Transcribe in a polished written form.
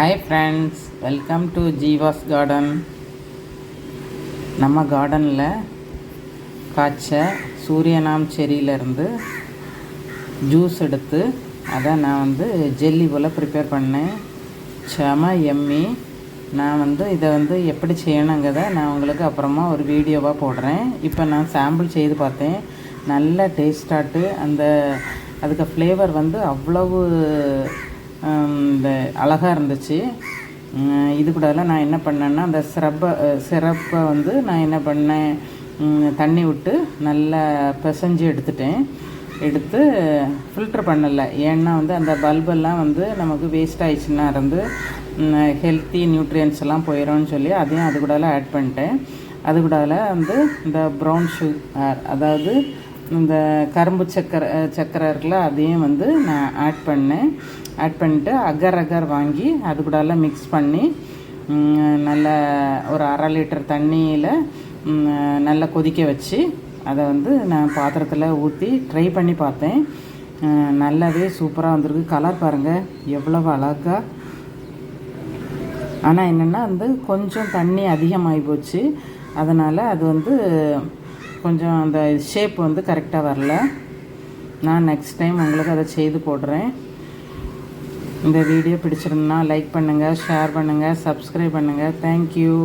Hi friends, welcome to Jeeva's garden. நம்ம கார்டனில் காய்ச்ச சூரியனாம் செரியிலேருந்து ஜூஸ் எடுத்து அதை நான் ஜெல்லி போல் ப்ரிப்பேர் பண்ணேன். செம எம்மி. நான் இதை எப்படி செய்யணுங்கிறத நான் உங்களுக்கு அப்புறமா ஒரு வீடியோவாக போடுறேன். இப்போ நான் சாம்பிள் செய்து பார்த்தேன். நல்ல டேஸ்டாட்டு. அதுக்கு ஃப்ளேவர் அவ்வளவு இந்த அழகாக இருந்துச்சு. இது கூடலாம் நான் என்ன பண்ணேன்னா, அந்த சிரப்பை நான் என்ன பண்ணேன், தண்ணி விட்டு நல்லா பிசைஞ்சு எடுத்து ஃபில்ட்ரு பண்ணலை. ஏன்னா அந்த பல்பெல்லாம் நமக்கு வேஸ்ட் ஆயிடுச்சுன்னா ஹெல்த்தி நியூட்ரியன்ஸ் எல்லாம் போயிடும்னு சொல்லி அதையும் அது கூடலாம் ஆட் பண்ணிட்டேன். அது கூடல இந்த ப்ரௌன் சுகர், அதாவது இந்த கரும்பு சக்கரை இருக்குல்ல, அதையும் நான் ஆட் பண்ணிட்டு அகர் வாங்கி அது கூடலாம் மிக்ஸ் பண்ணி நல்லா ஒரு 1/2 லிட்டர் தண்ணியில் நல்லா கொதிக்க வச்சு அதை நான் பாத்திரத்தில் ஊற்றி ட்ரை பண்ணி பார்த்தேன். நல்லாவே சூப்பராக வந்திருக்கு. கலர் பாருங்கள் எவ்வளவு அழகாக. ஆனால் என்னென்னா கொஞ்சம் தண்ணி அதிகமாகி போச்சு. அதனால் அது கொஞ்சம் அந்த ஷேப் கரெக்டாக வரல. நான் நெக்ஸ்ட் டைம் உங்களுக்கு அதை செய்து போடுறேன். இந்த வீடியோ பிடிச்சிருந்தா லைக் பண்ணுங்கள், ஷேர் பண்ணுங்கள், சப்ஸ்கிரைப் பண்ணுங்கள். தேங்க்யூ.